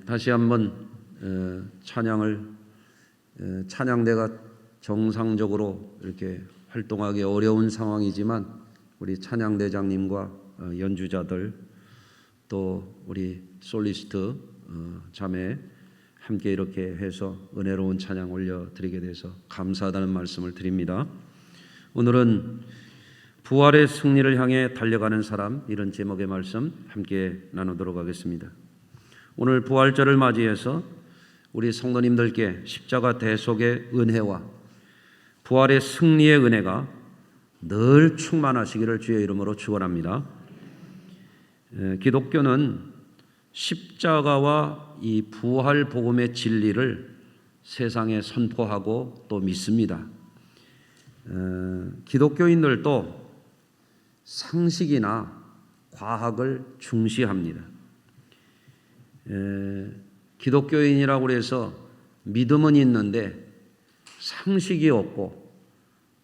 다시 한번 찬양대가 정상적으로 이렇게 활동하기 어려운 상황이지만 우리 찬양대장님과 연주자들 또 우리 솔리스트 자매 함께 이렇게 해서 은혜로운 찬양 올려드리게 돼서 감사하다는 말씀을 드립니다. 오늘은 부활의 승리를 향해 달려가는 사람, 이런 제목의 말씀 함께 나누도록 하겠습니다. 오늘 부활절을 맞이해서 우리 성도님들께 십자가 대속의 은혜와 부활의 승리의 은혜가 늘 충만하시기를 주의 이름으로 축원합니다. 기독교는 십자가와 이 부활 복음의 진리를 세상에 선포하고 또 믿습니다. 기독교인들도 상식이나 과학을 중시합니다. 기독교인이라고 해서 믿음은 있는데 상식이 없고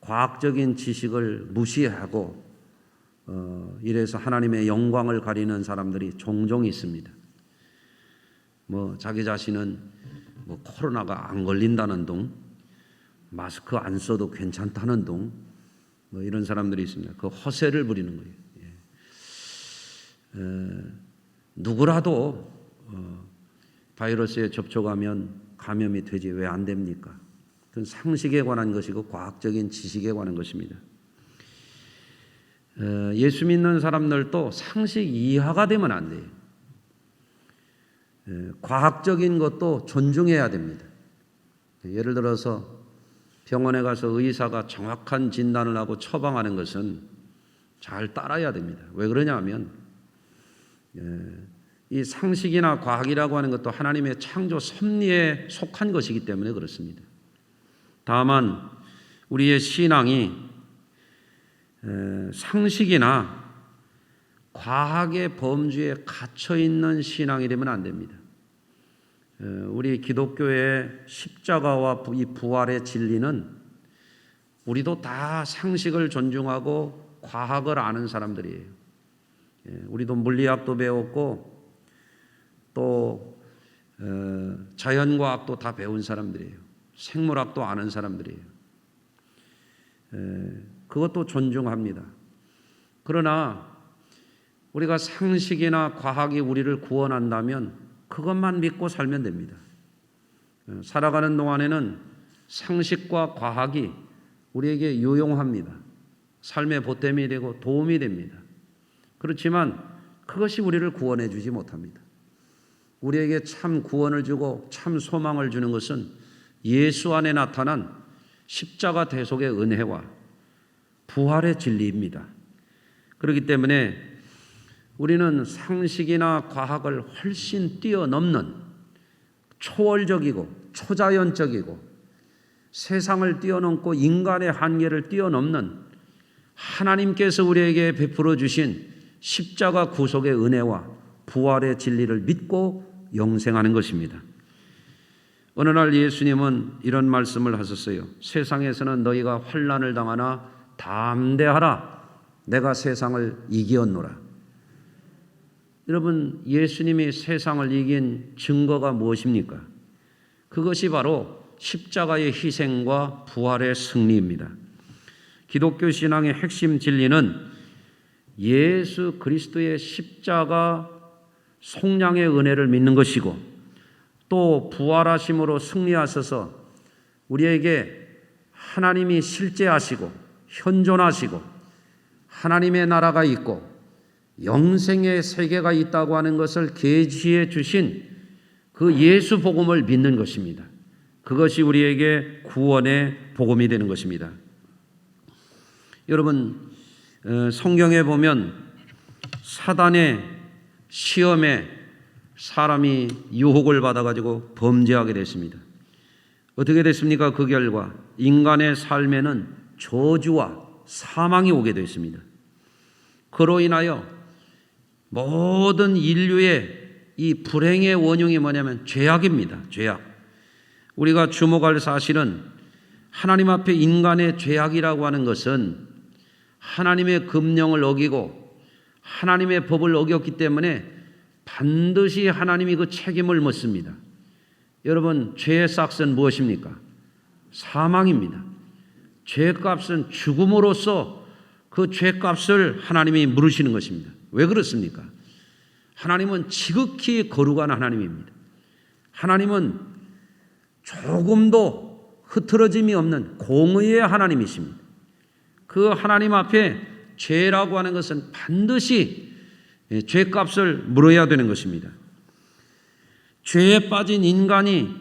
과학적인 지식을 무시하고 이래서 하나님의 영광을 가리는 사람들이 종종 있습니다. 자기 자신은 코로나가 안 걸린다는 둥, 마스크 안 써도 괜찮다는 둥, 이런 사람들이 있습니다. 그 허세를 부리는 거예요. 누구라도 바이러스에 접촉하면 감염이 되지 왜 안 됩니까? 그건 상식에 관한 것이고 과학적인 지식에 관한 것입니다. 예수 믿는 사람들도 상식 이하가 되면 안 돼요. 과학적인 것도 존중해야 됩니다. 예를 들어서 병원에 가서 의사가 정확한 진단을 하고 처방하는 것은 잘 따라야 됩니다. 왜 그러냐면 이 상식이나 과학이라고 하는 것도 하나님의 창조 섭리에 속한 것이기 때문에 그렇습니다. 다만 우리의 신앙이 상식이나 과학의 범주에 갇혀 있는 신앙이 되면 안 됩니다. 우리 기독교의 십자가와 이 부활의 진리는 우리도 다 상식을 존중하고 과학을 아는 사람들이에요. 우리도 물리학도 배웠고 또 자연과학도 다 배운 사람들이에요. 생물학도 아는 사람들이에요. 그것도 존중합니다. 그러나 우리가 상식이나 과학이 우리를 구원한다면 그것만 믿고 살면 됩니다. 살아가는 동안에는 상식과 과학이 우리에게 유용합니다. 삶의 보탬이 되고 도움이 됩니다. 그렇지만 그것이 우리를 구원해 주지 못합니다. 우리에게 참 구원을 주고 참 소망을 주는 것은 예수 안에 나타난 십자가 대속의 은혜와 부활의 진리입니다. 그렇기 때문에 우리는 상식이나 과학을 훨씬 뛰어넘는 초월적이고 초자연적이고 세상을 뛰어넘고 인간의 한계를 뛰어넘는 하나님께서 우리에게 베풀어 주신 십자가 구속의 은혜와 부활의 진리를 믿고 영생하는 것입니다. 어느 날 예수님은 이런 말씀을 하셨어요. 세상에서는 너희가 환난을 당하나 담대하라. 내가 세상을 이기었노라. 여러분, 예수님이 세상을 이긴 증거가 무엇입니까? 그것이 바로 십자가의 희생과 부활의 승리입니다. 기독교 신앙의 핵심 진리는 예수 그리스도의 십자가 속량의 은혜를 믿는 것이고 또 부활하심으로 승리하셔서 우리에게 하나님이 실제하시고 현존하시고 하나님의 나라가 있고 영생의 세계가 있다고 하는 것을 계시해 주신 그 예수 복음을 믿는 것입니다. 그것이 우리에게 구원의 복음이 되는 것입니다. 여러분, 성경에 보면 사단의 시험에 사람이 유혹을 받아가지고 범죄하게 됐습니다. 어떻게 됐습니까? 그 결과 인간의 삶에는 저주와 사망이 오게 됐습니다. 그로 인하여 모든 인류의 이 불행의 원흉이 뭐냐면 죄악입니다. 죄악. 우리가 주목할 사실은 하나님 앞에 인간의 죄악이라고 하는 것은 하나님의 금령을 어기고 하나님의 법을 어겼기 때문에 반드시 하나님이 그 책임을 묻습니다. 여러분, 죄의 싹은 무엇입니까? 사망입니다. 죄값은 죽음으로써 그 죄값을 하나님이 물으시는 것입니다. 왜 그렇습니까? 하나님은 지극히 거룩한 하나님입니다. 하나님은 조금도 흐트러짐이 없는 공의의 하나님이십니다. 그 하나님 앞에 죄라고 하는 것은 반드시 죄값을 물어야 되는 것입니다. 죄에 빠진 인간이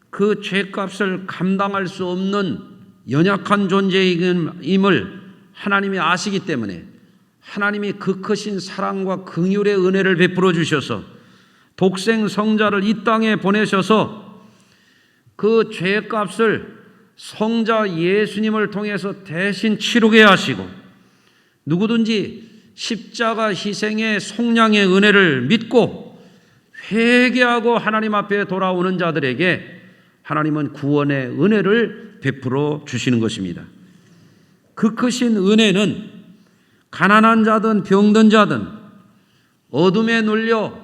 그 죄값을 감당할 수 없는 연약한 존재임을 하나님이 아시기 때문에 하나님이 그 크신 사랑과 긍휼의 은혜를 베풀어 주셔서 독생 성자를 이 땅에 보내셔서 그 죄값을 성자 예수님을 통해서 대신 치르게 하시고, 누구든지 십자가 희생의 속량의 은혜를 믿고 회개하고 하나님 앞에 돌아오는 자들에게 하나님은 구원의 은혜를 베풀어 주시는 것입니다. 그 크신 은혜는 가난한 자든 병든 자든 어둠에 눌려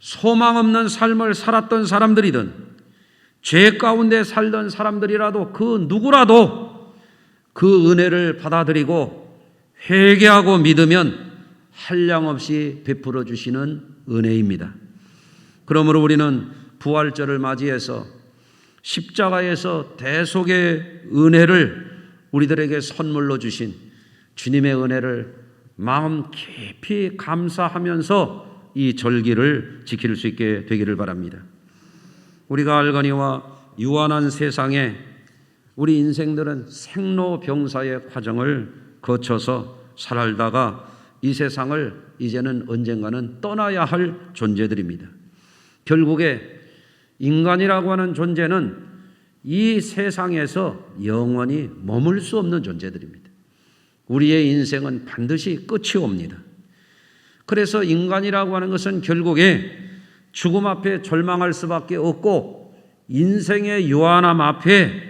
소망 없는 삶을 살았던 사람들이든 죄 가운데 살던 사람들이라도 그 누구라도 그 은혜를 받아들이고 회개하고 믿으면 한량없이 베풀어 주시는 은혜입니다. 그러므로 우리는 부활절을 맞이해서 십자가에서 대속의 은혜를 우리들에게 선물로 주신 주님의 은혜를 마음 깊이 감사하면서 이 절기를 지킬 수 있게 되기를 바랍니다. 우리가 알거니와 유한한 세상에 우리 인생들은 생로병사의 과정을 거쳐서 살다가 이 세상을 이제는 언젠가는 떠나야 할 존재들입니다. 결국에 인간이라고 하는 존재는 이 세상에서 영원히 머물 수 없는 존재들입니다. 우리의 인생은 반드시 끝이 옵니다. 그래서 인간이라고 하는 것은 결국에 죽음 앞에 절망할 수밖에 없고 인생의 유한함 앞에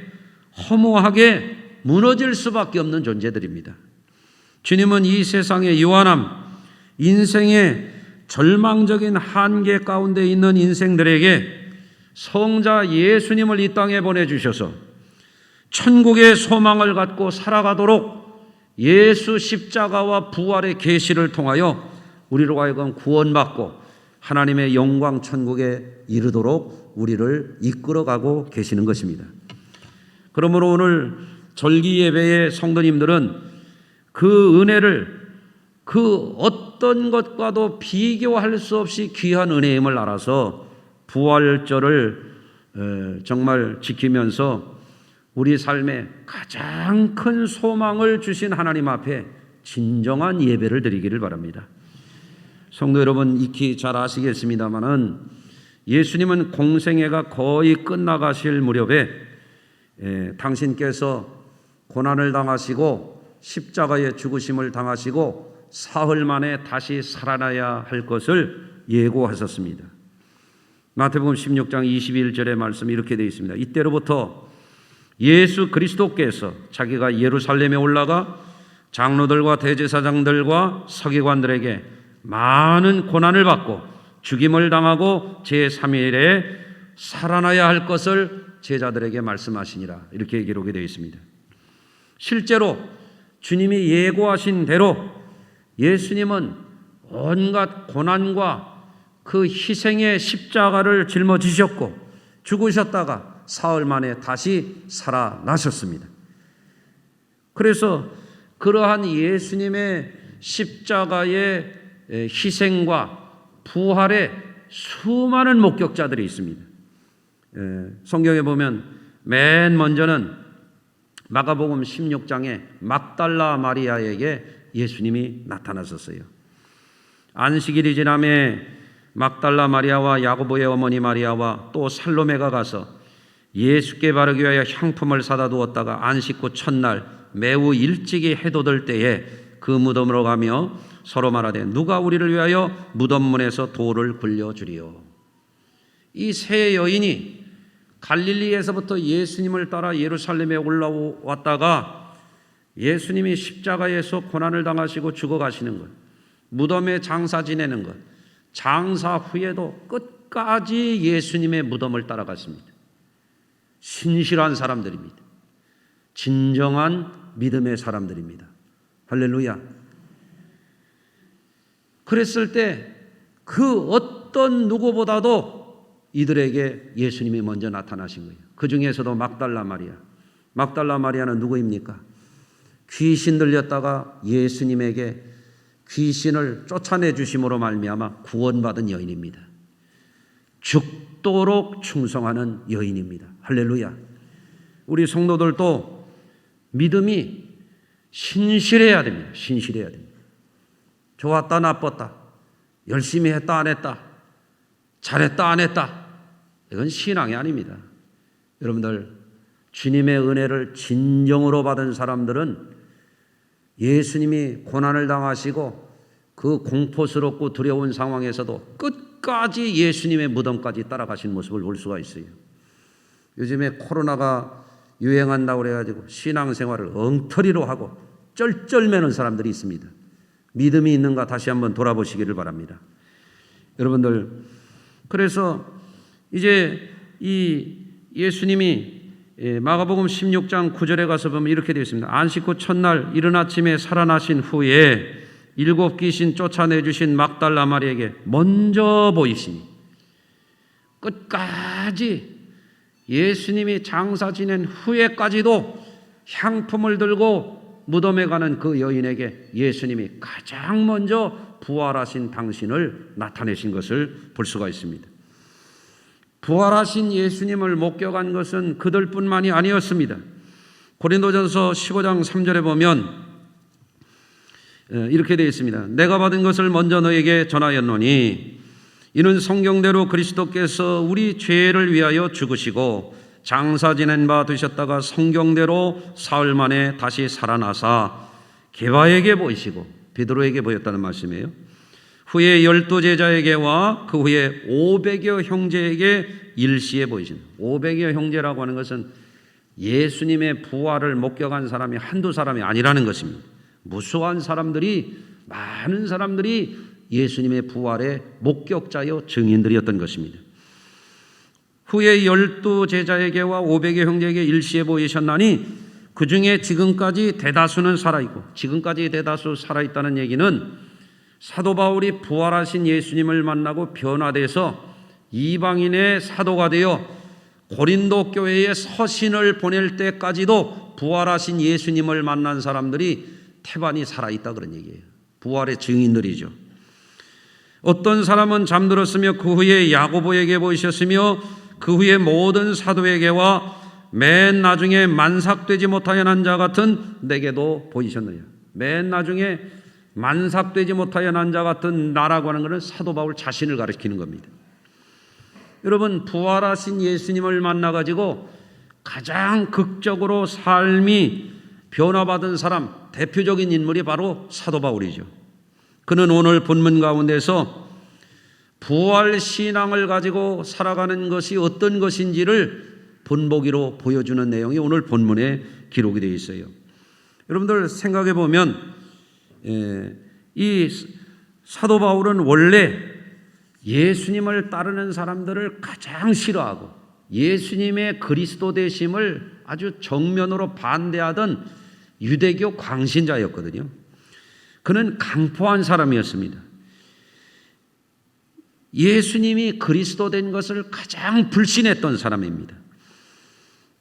허무하게 무너질 수밖에 없는 존재들입니다. 주님은 이 세상의 유한함, 인생의 절망적인 한계 가운데 있는 인생들에게 성자 예수님을 이 땅에 보내주셔서 천국의 소망을 갖고 살아가도록 예수 십자가와 부활의 계시를 통하여 우리로 하여금 구원받고 하나님의 영광 천국에 이르도록 우리를 이끌어가고 계시는 것입니다. 그러므로 오늘 절기 예배의 성도님들은 그 은혜를 그 어떤 것과도 비교할 수 없이 귀한 은혜임을 알아서 부활절을 정말 지키면서 우리 삶에 가장 큰 소망을 주신 하나님 앞에 진정한 예배를 드리기를 바랍니다. 성도 여러분, 익히 잘 아시겠습니다마는 예수님은 공생애가 거의 끝나가실 무렵에 당신께서 고난을 당하시고 십자가의 죽으심을 당하시고 사흘 만에 다시 살아나야 할 것을 예고하셨습니다. 마태복음 16장 21절의 말씀이 이렇게 되어 있습니다. 이때로부터 예수 그리스도께서 자기가 예루살렘에 올라가 장로들과 대제사장들과 서기관들에게 많은 고난을 받고 죽임을 당하고 제3일에 살아나야 할 것을 제자들에게 말씀하시니라, 이렇게 기록이 되어 있습니다. 실제로 주님이 예고하신 대로 예수님은 온갖 고난과 그 희생의 십자가를 짊어지셨고 죽으셨다가 사흘 만에 다시 살아나셨습니다. 그래서 그러한 예수님의 십자가의 희생과 부활의 수많은 목격자들이 있습니다. 성경에 보면 맨 먼저는 마가복음 16장에 막달라 마리아에게 예수님이 나타나셨어요. 안식일이 지남에 막달라 마리아와 야고보의 어머니 마리아와 또 살로메가 가서 예수께 바르기 위하여 향품을 사다 두었다가 안식 후 첫날 매우 일찍이 해돋을 때에 그 무덤으로 가며 서로 말하되 누가 우리를 위하여 무덤 문에서 돌을 굴려주리요. 이 세 여인이 갈릴리에서부터 예수님을 따라 예루살렘에 올라왔다가 예수님이 십자가에서 고난을 당하시고 죽어가시는 것, 무덤에 장사 지내는 것, 장사 후에도 끝까지 예수님의 무덤을 따라갔습니다. 신실한 사람들입니다. 진정한 믿음의 사람들입니다. 할렐루야. 그랬을 때 그 어떤 누구보다도 이들에게 예수님이 먼저 나타나신 거예요. 그 중에서도 막달라 마리아. 막달라 마리아는 누구입니까? 귀신 들렸다가 예수님에게 귀신을 쫓아내 주심으로 말미암아 구원받은 여인입니다. 죽도록 충성하는 여인입니다. 할렐루야. 우리 성도들도 믿음이 신실해야 됩니다. 신실해야 됩니다. 좋았다 나빴다, 열심히 했다 안 했다, 잘했다 안 했다, 이건 신앙이 아닙니다. 여러분들, 주님의 은혜를 진정으로 받은 사람들은 예수님이 고난을 당하시고 그 공포스럽고 두려운 상황에서도 끝까지 예수님의 무덤까지 따라가신 모습을 볼 수가 있어요. 요즘에 코로나가 유행한다고 그래가지고 신앙생활을 엉터리로 하고 쩔쩔매는 사람들이 있습니다. 믿음이 있는가 다시 한번 돌아보시기를 바랍니다. 여러분들, 그래서 이제 이 예수님이 마가복음 16장 9절에 가서 보면 이렇게 되어 있습니다. 안식 후 첫날 이른 아침에 살아나신 후에 7 귀신 쫓아내주신 막달라 마리아에게 먼저 보이시니, 끝까지 예수님이 장사 지낸 후에까지도 향품을 들고 무덤에 가는 그 여인에게 예수님이 가장 먼저 부활하신 당신을 나타내신 것을 볼 수가 있습니다. 부활하신 예수님을 목격한 것은 그들뿐만이 아니었습니다. 고린도전서 15장 3절에 보면 이렇게 되어 있습니다. 내가 받은 것을 먼저 너에게 전하였노니 이는 성경대로 그리스도께서 우리 죄를 위하여 죽으시고 장사 지낸 바 되셨다가 성경대로 사흘 만에 다시 살아나사 게바에게 보이시고 베드로에게 보였다는 말씀이에요. 후에 12 제자에게와 그 후에 500여 형제에게 일시에 보이신, 500여 형제라고 하는 것은 예수님의 부활을 목격한 사람이 한두 사람이 아니라는 것입니다. 무수한 사람들이, 많은 사람들이 예수님의 부활의 목격자여 증인들이었던 것입니다. 후에 12 제자에게와 500여 형제에게 일시에 보이셨나니 그 중에 지금까지 대다수는 살아있고, 지금까지 대다수 살아있다는 얘기는 사도 바울이 부활하신 예수님을 만나고 변화돼서 이방인의 사도가 되어 고린도 교회에 서신을 보낼 때까지도 부활하신 예수님을 만난 사람들이 태반이 살아있다, 그런 얘기예요. 부활의 증인들이죠. 어떤 사람은 잠들었으며 그 후에 야고보에게 보이셨으며 그 후에 모든 사도에게와 맨 나중에 만삭되지 못하여 난 자 같은 내게도 보이셨느냐. 맨 나중에 만삭되지 못하여 난 자 같은 나라고 하는 것은 사도 바울 자신을 가리키는 겁니다. 여러분, 부활하신 예수님을 만나가지고 가장 극적으로 삶이 변화받은 사람, 대표적인 인물이 바로 사도 바울이죠. 그는 오늘 본문 가운데서 부활 신앙을 가지고 살아가는 것이 어떤 것인지를 본보기로 보여주는 내용이 오늘 본문에 기록이 되어 있어요. 여러분들 생각해 보면 이 사도 바울은 원래 예수님을 따르는 사람들을 가장 싫어하고 예수님의 그리스도 되심을 아주 정면으로 반대하던 유대교 광신자였거든요. 그는 강포한 사람이었습니다. 예수님이 그리스도 된 것을 가장 불신했던 사람입니다.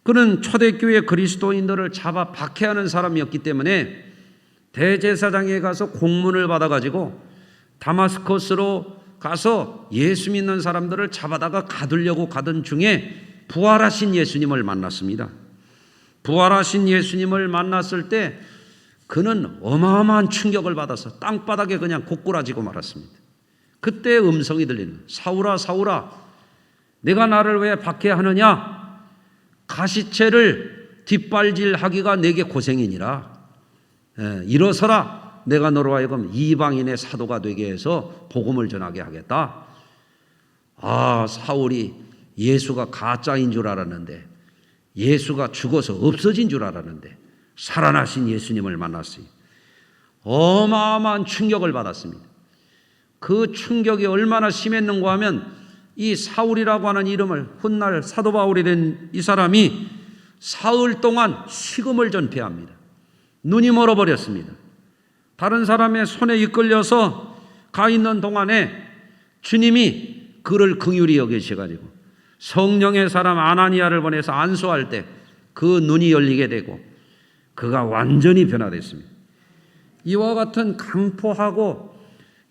그는 초대교회 그리스도인들을 잡아 박해하는 사람이었기 때문에 대제사장에 가서 공문을 받아가지고 다마스커스로 가서 예수 믿는 사람들을 잡아다가 가두려고 가던 중에 부활하신 예수님을 만났습니다. 부활하신 예수님을 만났을 때 그는 어마어마한 충격을 받아서 땅바닥에 그냥 고꾸라지고 말았습니다. 그때 음성이 들리는, 사울아 사울아 내가 나를 왜 박해하느냐, 가시체를 뒷발질하기가 내게 고생이니라. 일어서라, 내가 너로 하여금 이방인의 사도가 되게 해서 복음을 전하게 하겠다. 아, 사울이 예수가 가짜인 줄 알았는데, 예수가 죽어서 없어진 줄 알았는데 살아나신 예수님을 만났어요. 어마어마한 충격을 받았습니다. 그 충격이 얼마나 심했는가 하면 이 사울이라고 하는 이름을 훗날 사도 바울이 된 이 사람이 사흘 동안 식음을 전폐합니다. 눈이 멀어버렸습니다. 다른 사람의 손에 이끌려서 가 있는 동안에 주님이 그를 긍휼히 여기셔가지고 성령의 사람 아나니아를 보내서 안수할 때 그 눈이 열리게 되고 그가 완전히 변화됐습니다. 이와 같은 강포하고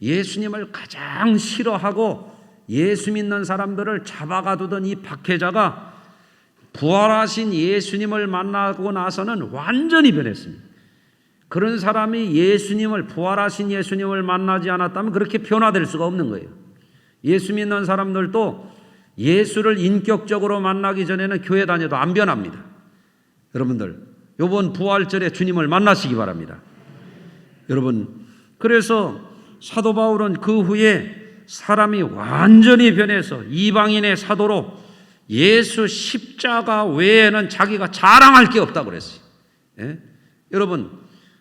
예수님을 가장 싫어하고 예수 믿는 사람들을 잡아가두던 이 박해자가 부활하신 예수님을 만나고 나서는 완전히 변했습니다. 그런 사람이 부활하신 예수님을 만나지 않았다면 그렇게 변화될 수가 없는 거예요. 예수 믿는 사람들도 예수를 인격적으로 만나기 전에는 교회 다녀도 안 변합니다. 여러분들, 이번 부활절에 주님을 만나시기 바랍니다. 여러분, 그래서 사도 바울은 그 후에 사람이 완전히 변해서 이방인의 사도로 예수 십자가 외에는 자기가 자랑할 게 없다고 그랬어요. 예? 여러분,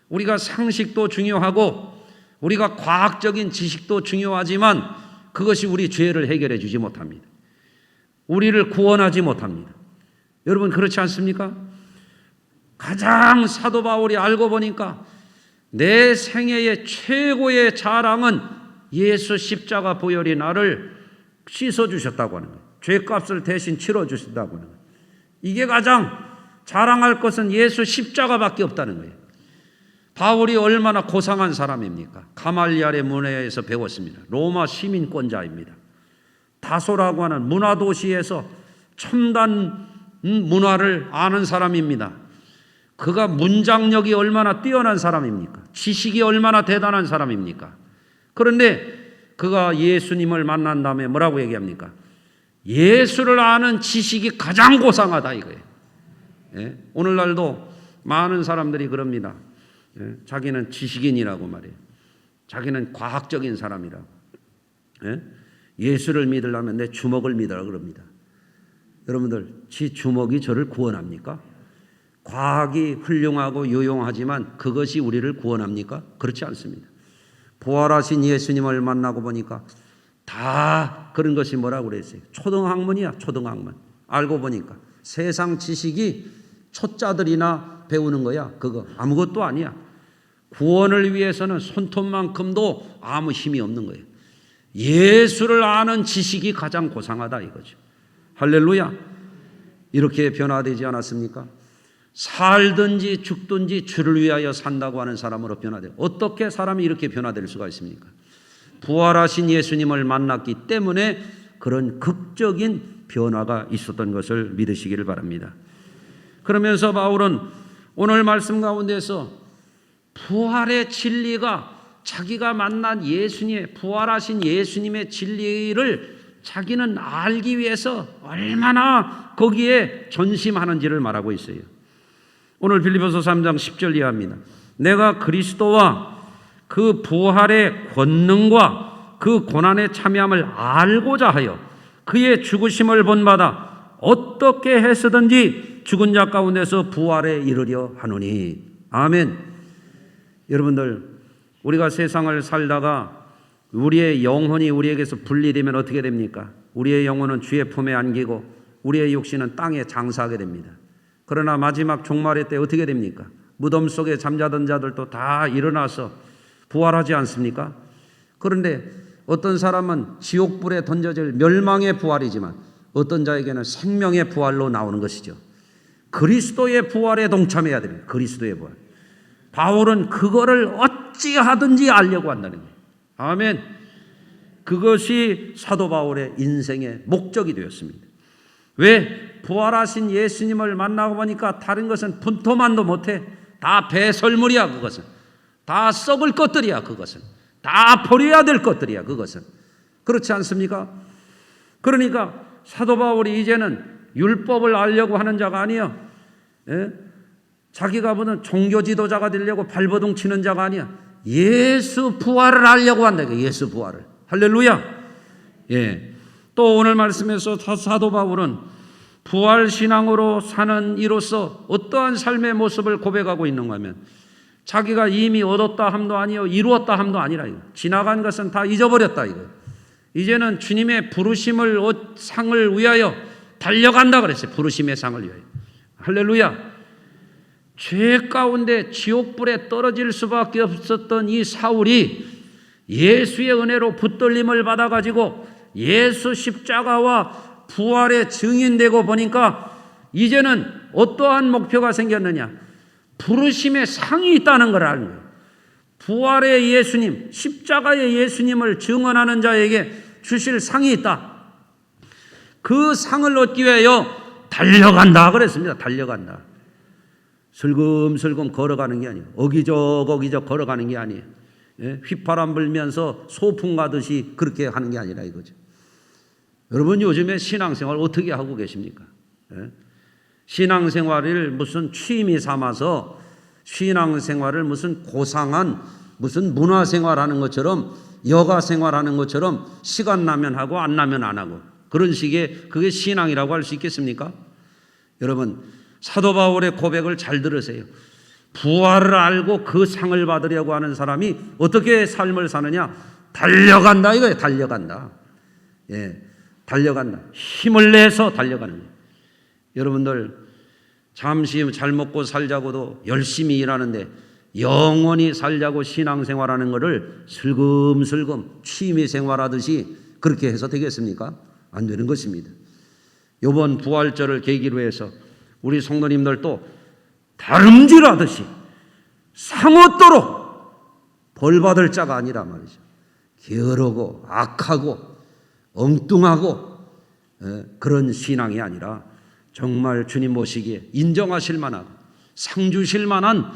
우리가 상식도 중요하고 우리가 과학적인 지식도 중요하지만 그것이 우리 죄를 해결해 주지 못합니다. 우리를 구원하지 못합니다. 여러분, 그렇지 않습니까? 가장 사도 바울이 알고 보니까 내 생애의 최고의 자랑은 예수 십자가 보혈이 나를 씻어주셨다고 하는 거예요. 죄값을 대신 치러주신다고 하는 거예요. 이게 가장 자랑할 것은 예수 십자가밖에 없다는 거예요. 바울이 얼마나 고상한 사람입니까? 가말리알의 문화에서 배웠습니다. 로마 시민권자입니다. 다소라고 하는 문화도시에서 첨단 문화를 아는 사람입니다. 그가 문장력이 얼마나 뛰어난 사람입니까? 지식이 얼마나 대단한 사람입니까? 그런데 그가 예수님을 만난 다음에 뭐라고 얘기합니까? 예수를 아는 지식이 가장 고상하다 이거예요. 예? 오늘날도 많은 사람들이 그럽니다. 예? 자기는 지식인이라고 말해요. 자기는 과학적인 사람이라고. 예? 예수를 믿으려면 내 주먹을 믿으라 그럽니다. 여러분들, 지 주먹이 저를 구원합니까? 과학이 훌륭하고 유용하지만 그것이 우리를 구원합니까? 그렇지 않습니다. 부활하신 예수님을 만나고 보니까 다 그런 것이 뭐라고 그랬어요? 초등학문이야, 초등학문. 알고 보니까 세상 지식이 초짜들이나 배우는 거야. 그거 아무것도 아니야. 구원을 위해서는 손톱만큼도 아무 힘이 없는 거예요. 예수를 아는 지식이 가장 고상하다 이거죠. 할렐루야. 이렇게 변화되지 않았습니까? 살든지 죽든지 주를 위하여 산다고 하는 사람으로 변화돼요. 어떻게 사람이 이렇게 변화될 수가 있습니까? 부활하신 예수님을 만났기 때문에 그런 극적인 변화가 있었던 것을 믿으시기를 바랍니다. 그러면서 바울은 오늘 말씀 가운데서 부활의 진리가 자기가 만난 예수님의 부활하신 예수님의 진리를 자기는 알기 위해서 얼마나 거기에 전심하는지를 말하고 있어요. 오늘 빌립보서 3장 10절 이하입니다. 내가 그리스도와 그 부활의 권능과 그 고난에 참여함을 알고자 하여 그의 죽으심을 본받아 어떻게 해서든지 죽은 자 가운데서 부활에 이르려 하노니. 아멘. 여러분들, 우리가 세상을 살다가 우리의 영혼이 우리에게서 분리되면 어떻게 됩니까? 우리의 영혼은 주의 품에 안기고 우리의 육신은 땅에 장사하게 됩니다. 그러나 마지막 종말의 때 어떻게 됩니까? 무덤 속에 잠자던 자들도 다 일어나서 부활하지 않습니까? 그런데 어떤 사람은 지옥불에 던져질 멸망의 부활이지만 어떤 자에게는 생명의 부활로 나오는 것이죠. 그리스도의 부활에 동참해야 됩니다. 그리스도의 부활. 바울은 그거를 어찌하든지 알려고 한다는 거예요. 아멘. 그것이 사도 바울의 인생의 목적이 되었습니다. 왜? 부활하신 예수님을 만나고 보니까 다른 것은 분토만도 못해. 다 배설물이야. 그것은 다 썩을 것들이야. 그것은 다 버려야 될 것들이야. 그것은 그렇지 않습니까? 그러니까 사도 바울이 이제는 율법을 알려고 하는 자가 아니야. 예? 자기가 보는 종교 지도자가 되려고 발버둥 치는 자가 아니야. 예수 부활을 알려고 한다. 예수 부활을. 할렐루야. 예. 또 오늘 말씀에서 사도 바울은 부활 신앙으로 사는 이로써 어떠한 삶의 모습을 고백하고 있는가 하면 자기가 이미 얻었다 함도 아니요 이루었다 함도 아니라 이거. 지나간 것은 다 잊어버렸다 이거. 이제는 주님의 부르심을 상을 위하여 달려간다 그랬어요. 부르심의 상을 위하여. 할렐루야. 죄 가운데 지옥불에 떨어질 수밖에 없었던 이 사울이 예수의 은혜로 붙들림을 받아가지고 예수 십자가와 부활의 증인되고 보니까 이제는 어떠한 목표가 생겼느냐. 부르심의 상이 있다는 걸 아는 거예요. 부활의 예수님, 십자가의 예수님을 증언하는 자에게 주실 상이 있다. 그 상을 얻기 위하여 달려간다 그랬습니다. 달려간다. 슬금슬금 걸어가는 게 아니에요. 어기적 걸어가는 게 아니에요. 예? 휘파람 불면서 소풍 가듯이 그렇게 하는 게 아니라 이거죠. 여러분 요즘에 신앙생활 어떻게 하고 계십니까? 예? 신앙생활을 무슨 취미 삼아서 신앙생활을 무슨 고상한 무슨 문화생활하는 것처럼 여가생활하는 것처럼 시간 나면 하고 안 나면 안 하고 그런 식의 그게 신앙이라고 할 수 있겠습니까? 여러분 사도 바울의 고백을 잘 들으세요. 부활을 알고 그 상을 받으려고 하는 사람이 어떻게 삶을 사느냐? 달려간다 이거예요. 달려간다. 예, 달려간다. 힘을 내서 달려가는 거예요. 여러분들 잠시 잘 먹고 살자고도 열심히 일하는데 영원히 살자고 신앙생활하는 것을 슬금슬금 취미생활하듯이 그렇게 해서 되겠습니까? 안 되는 것입니다. 이번 부활절을 계기로 해서 우리 성도님들도 다름질하듯이 상 얻도록 벌받을 자가 아니라 말이죠. 게으르고 악하고 엉뚱하고 그런 신앙이 아니라 정말 주님 보시기에 인정하실 만한 상 주실 만한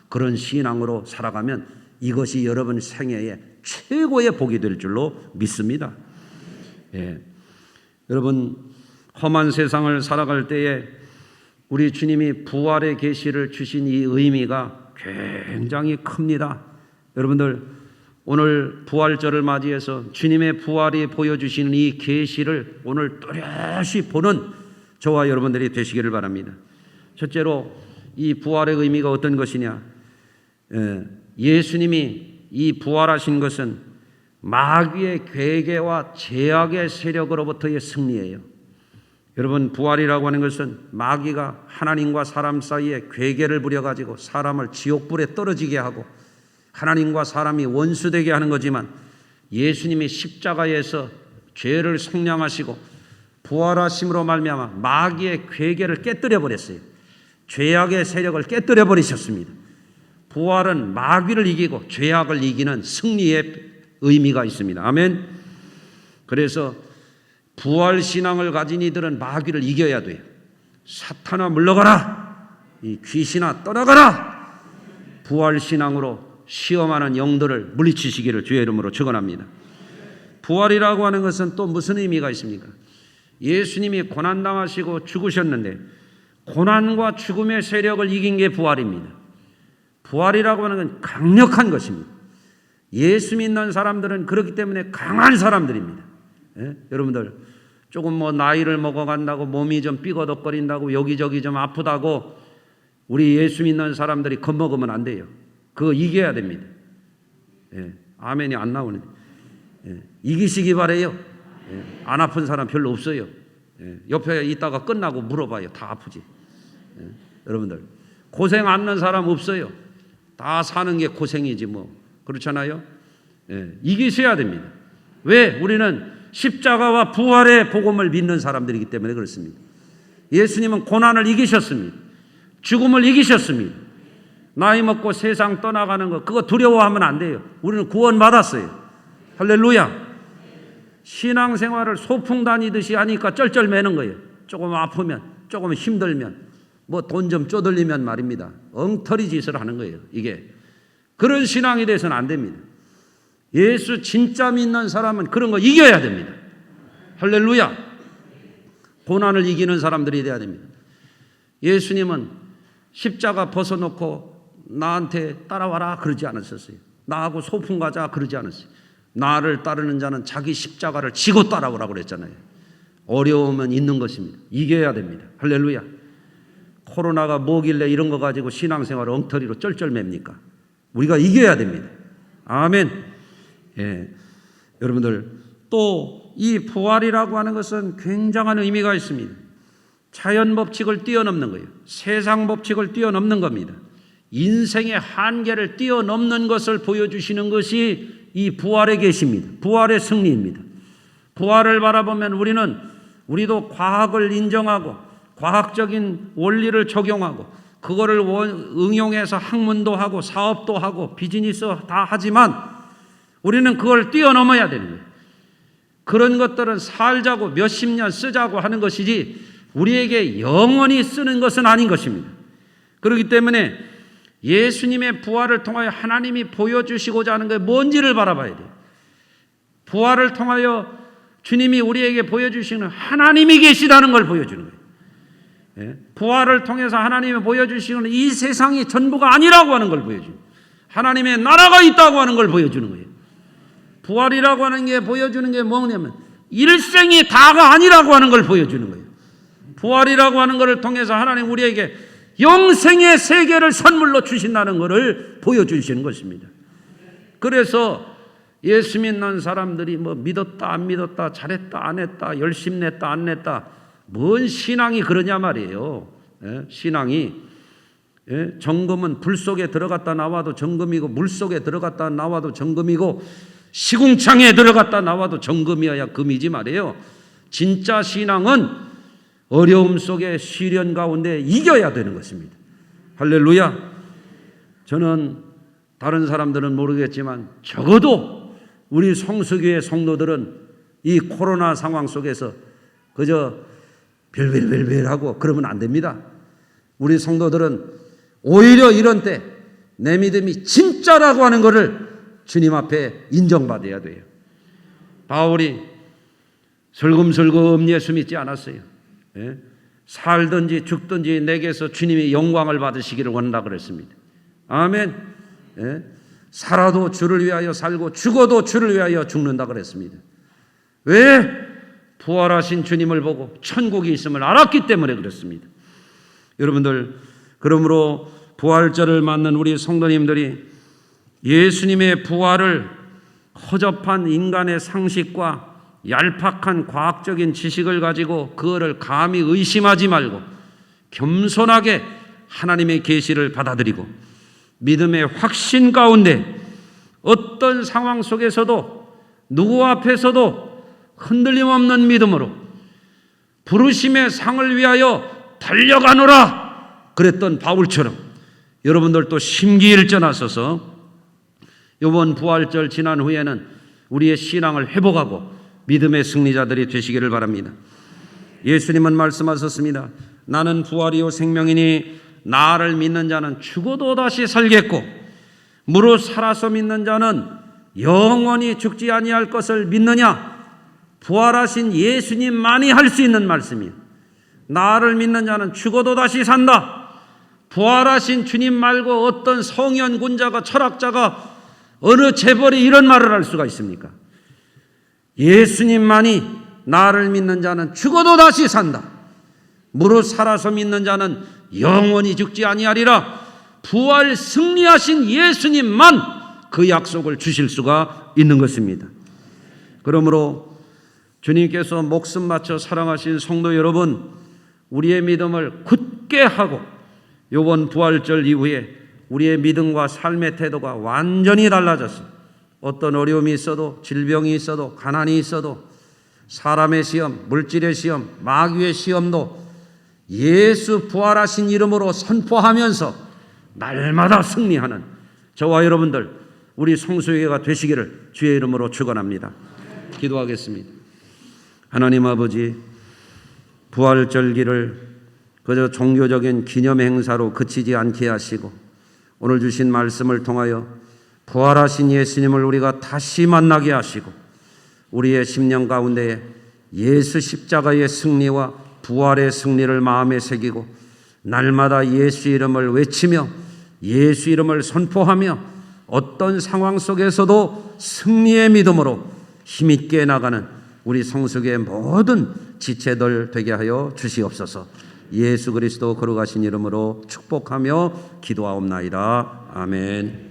그런 신앙으로 살아가면 이것이 여러분 생애의 최고의 복이 될 줄로 믿습니다. 예. 여러분 험한 세상을 살아갈 때에 우리 주님이 부활의 계시를 주신 이 의미가 굉장히 큽니다. 여러분들 오늘 부활절을 맞이해서 주님의 부활이 보여주시는 이 계시를 오늘 또렷이 보는 저와 여러분들이 되시기를 바랍니다. 첫째로 이 부활의 의미가 어떤 것이냐. 예수님이 이 부활하신 것은 마귀의 괴계와 제약의 세력으로부터의 승리예요. 여러분 부활이라고 하는 것은 마귀가 하나님과 사람 사이에 괴계를 부려가지고 사람을 지옥불에 떨어지게 하고 하나님과 사람이 원수되게 하는 거지만 예수님이 십자가에서 죄를 속량하시고 부활하심으로 말미암아 마귀의 괴계를 깨뜨려 버렸어요. 죄악의 세력을 깨뜨려 버리셨습니다. 부활은 마귀를 이기고 죄악을 이기는 승리의 의미가 있습니다. 아멘. 그래서 부활신앙을 가진 이들은 마귀를 이겨야 돼요. 사탄아 물러가라. 이 귀신아 떠나가라. 부활신앙으로 시험하는 영들을 물리치시기를 주의 이름으로 축원합니다. 부활이라고 하는 것은 또 무슨 의미가 있습니까? 예수님이 고난당하시고 죽으셨는데 고난과 죽음의 세력을 이긴 게 부활입니다. 부활이라고 하는 건 강력한 것입니다. 예수 믿는 사람들은 그렇기 때문에 강한 사람들입니다. 예? 여러분들 조금 나이를 먹어간다고 몸이 좀 삐거덕거린다고 여기저기 좀 아프다고 우리 예수 믿는 사람들이 겁먹으면 안 돼요. 그거 이겨야 됩니다. 예. 아멘이 안 나오네. 예. 이기시기 바래요. 예. 안 아픈 사람 별로 없어요. 예. 옆에 있다가 끝나고 물어봐요. 다 아프지. 예. 여러분들 고생 안 하는 사람 없어요. 다 사는 게 고생이지 뭐. 그렇잖아요. 예. 이기셔야 됩니다. 왜? 우리는 십자가와 부활의 복음을 믿는 사람들이기 때문에 그렇습니다. 예수님은 고난을 이기셨습니다. 죽음을 이기셨습니다. 나이 먹고 세상 떠나가는 거 그거 두려워하면 안 돼요. 우리는 구원받았어요. 할렐루야. 신앙생활을 소풍 다니듯이 하니까 쩔쩔매는 거예요. 조금 아프면 조금 힘들면 돈 좀 쪼들리면 말입니다. 엉터리 짓을 하는 거예요. 이게 그런 신앙이 돼서는 안 됩니다. 예수 진짜 믿는 사람은 그런 거 이겨야 됩니다. 할렐루야. 고난을 이기는 사람들이 돼야 됩니다. 예수님은 십자가 벗어놓고 나한테 따라와라 그러지 않았었어요. 나하고 소풍 가자 그러지 않았어요. 나를 따르는 자는 자기 십자가를 지고 따라오라고 그랬잖아요. 어려우면 있는 것입니다. 이겨야 됩니다. 할렐루야. 코로나가 뭐길래 이런 거 가지고 신앙생활을 엉터리로 쩔쩔맵니까? 우리가 이겨야 됩니다. 아멘. 예. 여러분들, 또 이 부활이라고 하는 것은 굉장한 의미가 있습니다. 자연 법칙을 뛰어넘는 거예요. 세상 법칙을 뛰어넘는 겁니다. 인생의 한계를 뛰어넘는 것을 보여주시는 것이 이 부활의 계시입니다. 부활의 승리입니다. 부활을 바라보면 우리도 과학을 인정하고 과학적인 원리를 적용하고 그거를 응용해서 학문도 하고 사업도 하고 비즈니스 다 하지만 우리는 그걸 뛰어넘어야 되는 거예요. 그런 것들은 살자고 몇십 년 쓰자고 하는 것이지 우리에게 영원히 쓰는 것은 아닌 것입니다. 그렇기 때문에 예수님의 부활을 통하여 하나님이 보여주시고자 하는 게 뭔지를 바라봐야 돼요. 부활을 통하여 주님이 우리에게 보여주시는 하나님이 계시다는 걸 보여주는 거예요. 부활을 통해서 하나님이 보여주시는 이 세상이 전부가 아니라고 하는 걸 보여주는 거예요. 하나님의 나라가 있다고 하는 걸 보여주는 거예요. 부활이라고 하는 게 보여주는 게 뭐냐면 일생이 다가 아니라고 하는 걸 보여주는 거예요. 부활이라고 하는 것을 통해서 하나님 우리에게 영생의 세계를 선물로 주신다는 것을 보여주시는 것입니다. 그래서 예수 믿는 사람들이 뭐 믿었다 안 믿었다 잘했다 안 했다 열심 냈다 안 냈다 뭔 신앙이 그러냐 말이에요. 신앙이 정금은 불 속에 들어갔다 나와도 정금이고 물 속에 들어갔다 나와도 정금이고 시궁창에 들어갔다 나와도 정금이어야 금이지 말이에요. 진짜 신앙은 어려움 속에 시련 가운데 이겨야 되는 것입니다. 할렐루야. 저는 다른 사람들은 모르겠지만 적어도 우리 성수교회 성도들은 이 코로나 상황 속에서 그저 별별별별하고 그러면 안 됩니다. 우리 성도들은 오히려 이런 때 내 믿음이 진짜라고 하는 것을 주님 앞에 인정받아야 돼요. 바울이 슬금슬금 예수 믿지 않았어요. 살든지 죽든지 내게서 주님이 영광을 받으시기를 원한다 그랬습니다. 아멘. 살아도 주를 위하여 살고 죽어도 주를 위하여 죽는다 그랬습니다. 왜? 부활하신 주님을 보고 천국이 있음을 알았기 때문에 그렇습니다. 여러분들, 그러므로 부활절을 맞는 우리 성도님들이 예수님의 부활을 허접한 인간의 상식과 얄팍한 과학적인 지식을 가지고 그거를 감히 의심하지 말고 겸손하게 하나님의 계시를 받아들이고 믿음의 확신 가운데 어떤 상황 속에서도 누구 앞에서도 흔들림 없는 믿음으로 부르심의 상을 위하여 달려가노라 그랬던 바울처럼 여러분들도 심기일전하셔서 이번 부활절 지난 후에는 우리의 신앙을 회복하고 믿음의 승리자들이 되시기를 바랍니다. 예수님은 말씀하셨습니다. 나는 부활이요 생명이니 나를 믿는 자는 죽어도 다시 살겠고 무릇 살아서 믿는 자는 영원히 죽지 아니할 것을 믿느냐? 부활하신 예수님만이 할 수 있는 말씀이에요. 나를 믿는 자는 죽어도 다시 산다. 부활하신 주님 말고 어떤 성현군자가 철학자가 어느 재벌이 이런 말을 할 수가 있습니까? 예수님만이 나를 믿는 자는 죽어도 다시 산다. 무릇 살아서 믿는 자는 영원히 죽지 아니하리라. 부활 승리하신 예수님만 그 약속을 주실 수가 있는 것입니다. 그러므로 주님께서 목숨 바쳐 사랑하신 성도 여러분, 우리의 믿음을 굳게 하고 이번 부활절 이후에 우리의 믿음과 삶의 태도가 완전히 달라졌어요. 어떤 어려움이 있어도 질병이 있어도 가난이 있어도 사람의 시험, 물질의 시험, 마귀의 시험도 예수 부활하신 이름으로 선포하면서 날마다 승리하는 저와 여러분들 우리 성수교회가 되시기를 주의 이름으로 축원합니다. 기도하겠습니다. 하나님 아버지, 부활절기를 그저 종교적인 기념 행사로 그치지 않게 하시고 오늘 주신 말씀을 통하여 부활하신 예수님을 우리가 다시 만나게 하시고 우리의 심령 가운데에 예수 십자가의 승리와 부활의 승리를 마음에 새기고 날마다 예수 이름을 외치며 예수 이름을 선포하며 어떤 상황 속에서도 승리의 믿음으로 힘있게 나가는 우리 성수교의 모든 지체들 되게 하여 주시옵소서. 예수 그리스도 거룩하신 이름으로 축복하며 기도하옵나이다. 아멘.